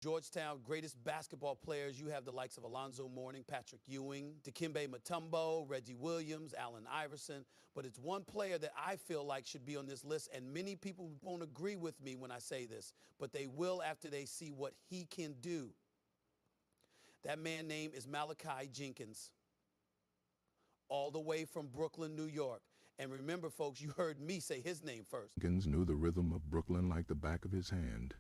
Georgetown greatest basketball players, you have the likes of Alonzo Mourning, Patrick Ewing, Dikembe Mutombo, Reggie Williams, Allen Iverson. But it's one player that I feel like should be on this list, and many people won't agree with me when I say this, but they will after they see what he can do. That man's name is Malakai Jenkins, all the way from Brooklyn, New York. And remember, folks, you heard me say his name first. Jenkins knew the rhythm of Brooklyn like the back of his hand.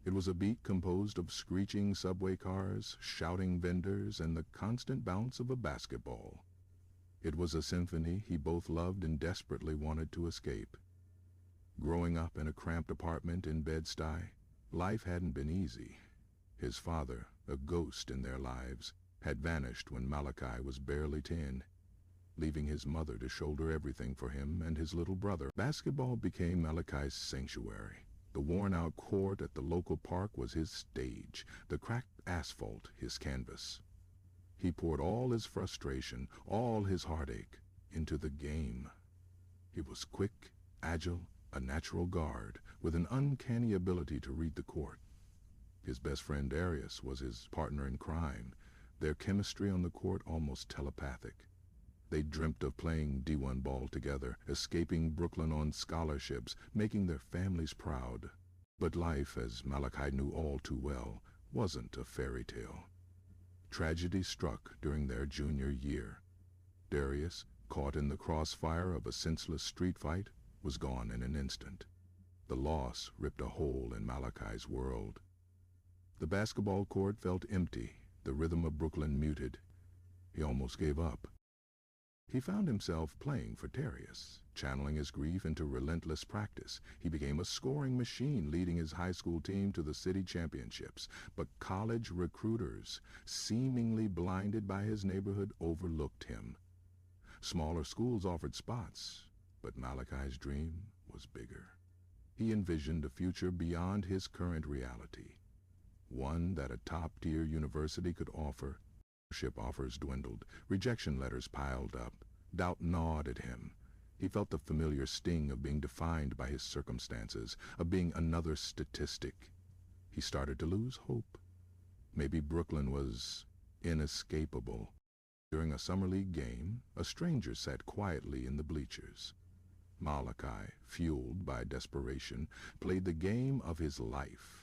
It was a beat composed of screeching subway cars, shouting vendors, and the constant bounce of a basketball. It was a symphony he both loved and desperately wanted to escape. Growing up in a cramped apartment in Bed-Stuy, life hadn't been easy. His father, a ghost in their lives, had vanished when Malakai was barely 10, leaving his mother to shoulder everything for him and his little brother. Basketball became Malakai's sanctuary. The worn-out court at the local park was his stage, the cracked asphalt his canvas. He poured all his frustration, all his heartache, into the game. He was quick, agile, a natural guard, with an uncanny ability to read the court. His best friend Darius was his partner in crime, their chemistry on the court almost telepathic. They dreamt of playing D1 ball together, escaping Brooklyn on scholarships, making their families proud. But life, as Malakai knew all too well, wasn't a fairy tale. Tragedy struck during their junior year. Darius, caught in the crossfire of a senseless street fight, was gone in an instant. The loss ripped a hole in Malakai's world. The basketball court felt empty, the rhythm of Brooklyn muted. He almost gave up. He found himself playing for Darius, channeling his grief into relentless practice. He became a scoring machine, leading his high school team to the city championships. But college recruiters, seemingly blinded by his neighborhood, overlooked him. Smaller schools offered spots, but Malakai's dream was bigger. He envisioned a future beyond his current reality, one that a top-tier university could offer. Scholarship offers dwindled, rejection letters piled up, doubt gnawed at him. He felt the familiar sting of being defined by his circumstances, of being another statistic. He started to lose hope. Maybe Brooklyn was inescapable. During a summer league game, a stranger sat quietly in the bleachers. Malakai, fueled by desperation, played the game of his life.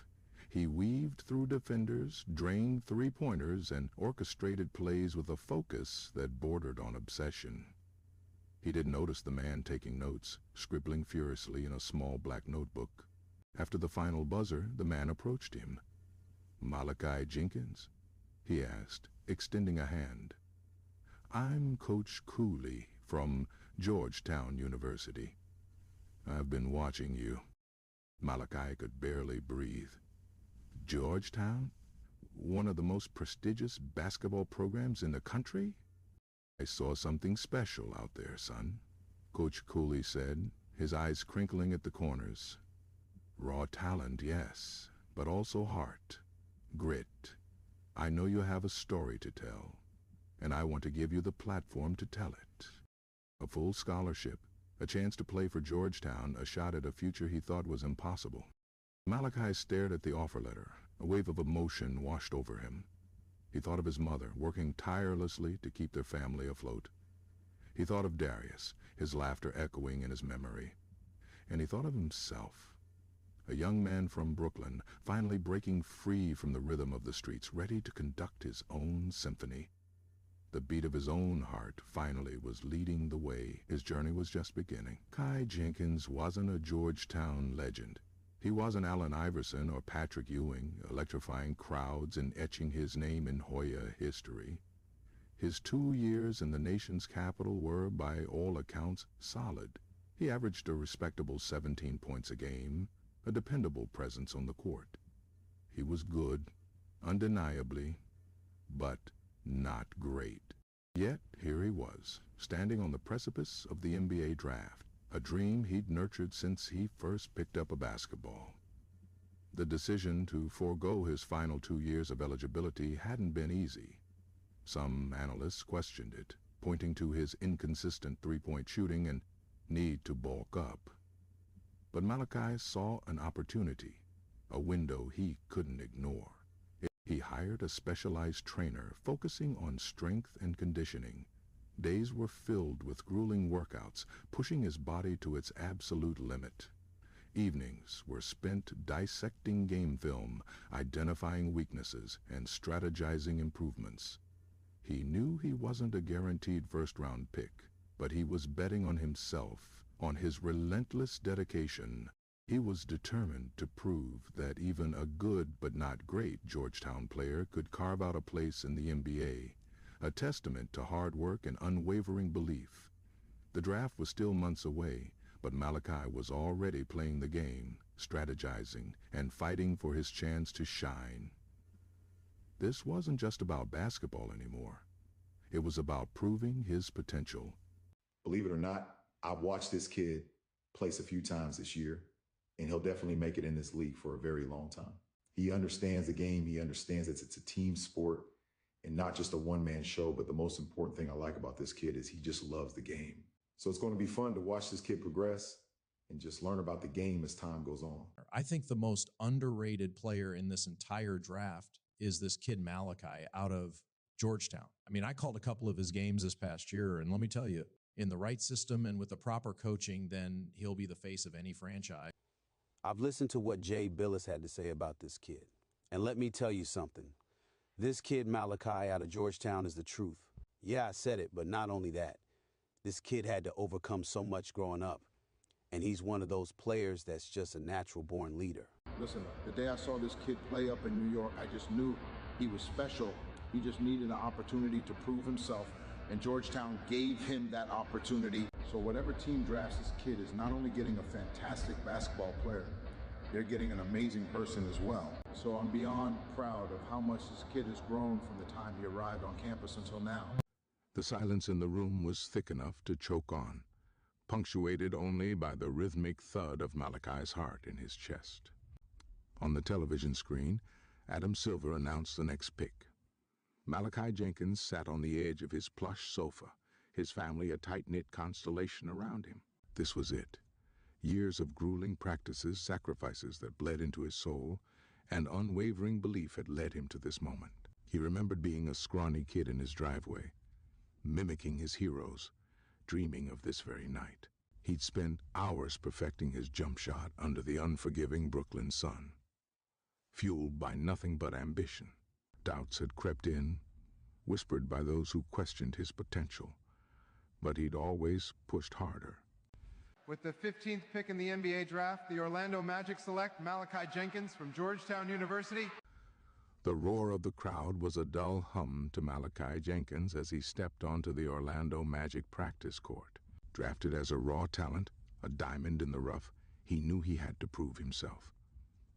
He weaved through defenders, drained three-pointers, and orchestrated plays with a focus that bordered on obsession. He didn't notice the man taking notes, scribbling furiously in a small black notebook. After the final buzzer, the man approached him. "Malakai Jenkins?" he asked, extending a hand. "I'm Coach Cooley from Georgetown University. I've been watching you." Malakai could barely breathe. Georgetown? One of the most prestigious basketball programs in the country? "I saw something special out there, son," Coach Cooley said, his eyes crinkling at the corners. "Raw talent, yes, but also heart, grit. I know you have a story to tell, and I want to give you the platform to tell it." A full scholarship, a chance to play for Georgetown, a shot at a future he thought was impossible. Malakai stared at the offer letter. A wave of emotion washed over him. He thought of his mother, working tirelessly to keep their family afloat. He thought of Darius, his laughter echoing in his memory. And he thought of himself, a young man from Brooklyn, finally breaking free from the rhythm of the streets, ready to conduct his own symphony. The beat of his own heart finally was leading the way. His journey was just beginning. Kai Jenkins wasn't a Georgetown legend. He wasn't Allen Iverson or Patrick Ewing, electrifying crowds and etching his name in Hoya history. His 2 years in the nation's capital were, by all accounts, solid. He averaged a respectable 17 points a game, a dependable presence on the court. He was good, undeniably, but not great. Yet here he was, standing on the precipice of the NBA draft. A dream he'd nurtured since he first picked up a basketball. The decision to forego his final 2 years of eligibility hadn't been easy. Some analysts questioned it, pointing to his inconsistent three-point shooting and need to bulk up. But Malakai saw an opportunity, a window he couldn't ignore. hired a specialized trainer focusing on strength and conditioning. Days were filled with grueling workouts, pushing his body to its absolute limit. Evenings were spent dissecting game film, identifying weaknesses, and strategizing improvements. He knew he wasn't a guaranteed first-round pick, but he was betting on himself, on his relentless dedication. He was determined to prove that even a good but not great Georgetown player could carve out a place in the NBA, a testament to hard work and unwavering belief. The draft was still months away, but Malakai was already playing the game, strategizing, and fighting for his chance to shine. This wasn't just about basketball anymore. It was about proving his potential. Believe it or not, I've watched this kid place a few times this year, and he'll definitely make it in this league for a very long time. He understands the game. He understands that it's a team sport and not just a one-man show. But the most important thing I like about this kid is he just loves the game. So it's going to be fun to watch this kid progress and just learn about the game as time goes on. I think the most underrated player in this entire draft is this kid Malakai out of Georgetown. I mean, I called a couple of his games this past year, and let me tell you, in the right system and with the proper coaching, then he'll be the face of any franchise. I've listened to what Jay Billis had to say about this kid. And let me tell you something. This kid Malakai out of Georgetown is the truth. Yeah, I said it, but not only that. This kid had to overcome so much growing up. And he's one of those players that's just a natural-born leader. Listen, the day I saw this kid play up in New York, I just knew he was special. He just needed an opportunity to prove himself, and Georgetown gave him that opportunity. So whatever team drafts this kid is not only getting a fantastic basketball player, they're getting an amazing person as well. So I'm beyond proud of how much this kid has grown from the time he arrived on campus until now. The silence in the room was thick enough to choke on, punctuated only by the rhythmic thud of Malakai's heart in his chest. On the television screen, Adam Silver announced the next pick. Malakai Jenkins sat on the edge of his plush sofa, his family a tight-knit constellation around him. This was it. Years of grueling practices, sacrifices that bled into his soul, and unwavering belief had led him to this moment. He remembered being a scrawny kid in his driveway, mimicking his heroes, dreaming of this very night. He'd spent hours perfecting his jump shot under the unforgiving Brooklyn sun. Fueled by nothing but ambition, doubts had crept in, whispered by those who questioned his potential. But he'd always pushed harder. With the 15th pick in the NBA draft, the Orlando Magic select Malakai Jenkins from Georgetown University. The roar of the crowd was a dull hum to Malakai Jenkins as he stepped onto the Orlando Magic practice court. Drafted as a raw talent, a diamond in the rough, he knew he had to prove himself.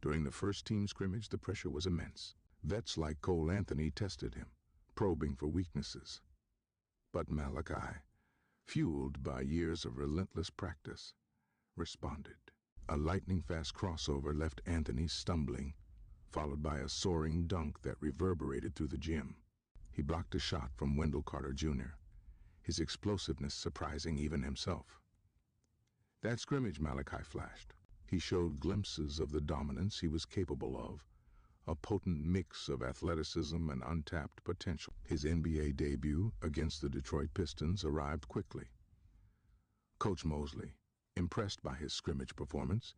During the first team scrimmage, the pressure was immense. Vets like Cole Anthony tested him, probing for weaknesses. But Malakai, fueled by years of relentless practice, responded. A lightning-fast crossover left Anthony stumbling, followed by a soaring dunk that reverberated through the gym. He blocked a shot from Wendell Carter Jr., his explosiveness surprising even himself. That scrimmage Malakai flashed. He showed glimpses of the dominance he was capable of, a potent mix of athleticism and untapped potential. His NBA debut against the Detroit Pistons arrived quickly. Coach Mosley, impressed by his scrimmage performance,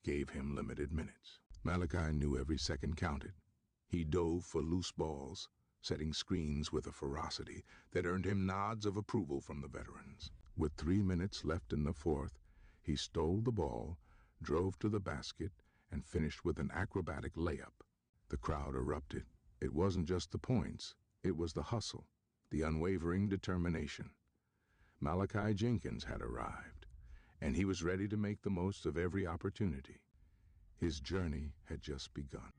gave him limited minutes. Malakai knew every second counted. He dove for loose balls, setting screens with a ferocity that earned him nods of approval from the veterans. With 3 minutes left in the fourth, he stole the ball, drove to the basket, and finished with an acrobatic layup. The crowd erupted. It wasn't just the points, it was the hustle, the unwavering determination. Malakai Jenkins had arrived, and he was ready to make the most of every opportunity. His journey had just begun.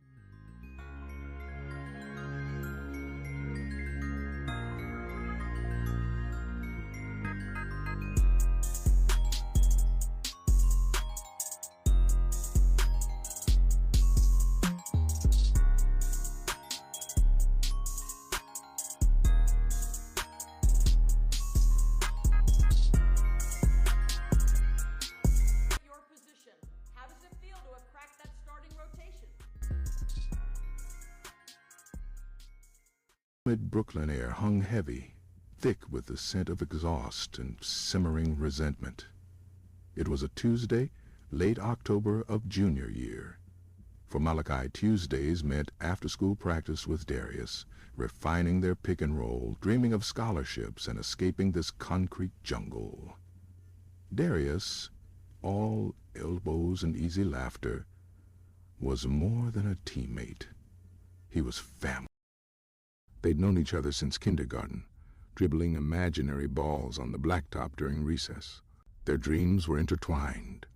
Mid-Brooklyn air hung heavy, thick with the scent of exhaust and simmering resentment. It was a Tuesday, late October of junior year. For Malakai, Tuesdays meant after-school practice with Darius, refining their pick and roll, dreaming of scholarships and escaping this concrete jungle. Darius, all elbows and easy laughter, was more than a teammate. He was family. They'd known each other since kindergarten, dribbling imaginary balls on the blacktop during recess. Their dreams were intertwined,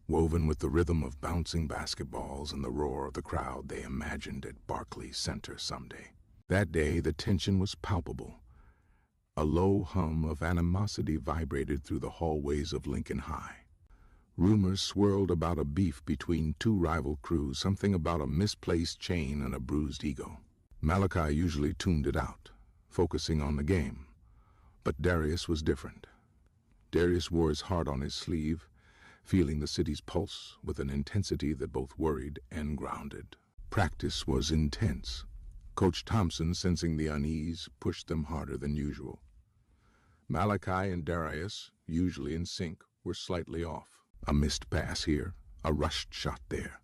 woven with the rhythm of bouncing basketballs and the roar of the crowd they imagined at Barclays Center someday. That day, the tension was palpable. A low hum of animosity vibrated through the hallways of Lincoln High. Rumors swirled about a beef between two rival crews, something about a misplaced chain and a bruised ego. Malakai usually tuned it out, focusing on the game. But Darius was different. Darius wore his heart on his sleeve, feeling the city's pulse with an intensity that both worried and grounded. Practice was intense. Coach Thompson, sensing the unease, pushed them harder than usual. Malakai and Darius, usually in sync, were slightly off. A missed pass here, a rushed shot there.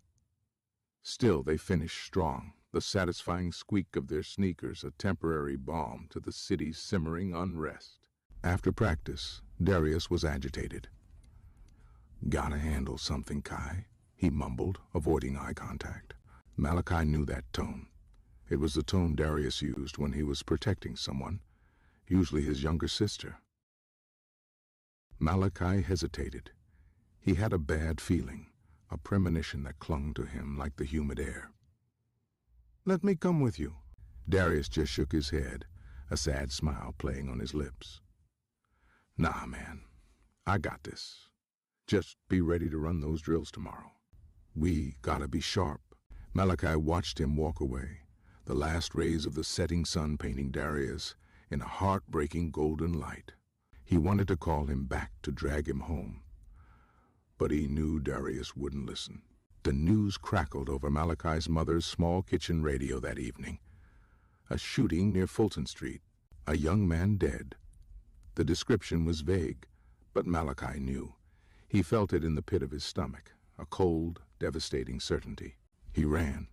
Still, they finished strong, the satisfying squeak of their sneakers a temporary balm to the city's simmering unrest. After practice, Darius was agitated. "Gotta handle something, Kai," he mumbled, avoiding eye contact. Malakai knew that tone. It was the tone Darius used when he was protecting someone, usually his younger sister. Malakai hesitated. He had a bad feeling, a premonition that clung to him like the humid air. "Let me come with you." Darius just shook his head, a sad smile playing on his lips. "Nah, man, I got this. Just be ready to run those drills tomorrow. We gotta be sharp." Malakai watched him walk away, the last rays of the setting sun painting Darius in a heartbreaking golden light. He wanted to call him back to drag him home, but he knew Darius wouldn't listen. The news crackled over Malakai's mother's small kitchen radio that evening. A shooting near Fulton Street, a young man dead. The description was vague, but Malakai knew. He felt it in the pit of his stomach, a cold, devastating certainty. He ran.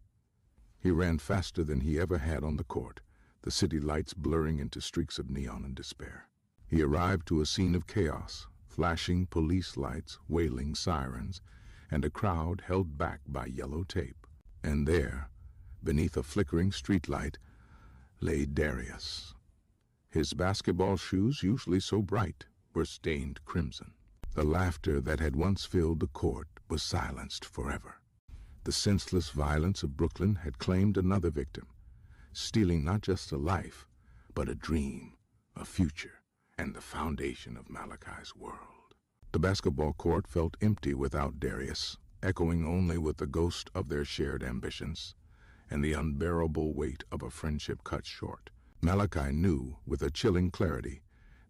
He ran faster than he ever had on the court, the city lights blurring into streaks of neon and despair. He arrived to a scene of chaos, flashing police lights, wailing sirens, and a crowd held back by yellow tape. And there, beneath a flickering streetlight, lay Darius. His basketball shoes, usually so bright, were stained crimson. The laughter that had once filled the court was silenced forever. The senseless violence of Brooklyn had claimed another victim, stealing not just a life, but a dream, a future, and the foundation of Malakai's world. The basketball court felt empty without Darius, echoing only with the ghost of their shared ambitions and the unbearable weight of a friendship cut short. Malakai knew with a chilling clarity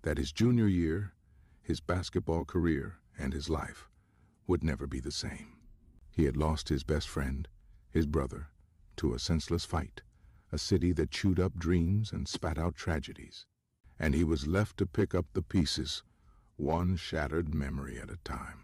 that his junior year, his basketball career, and his life would never be the same. He had lost his best friend, his brother, to a senseless fight, a city that chewed up dreams and spat out tragedies, and he was left to pick up the pieces, one shattered memory at a time.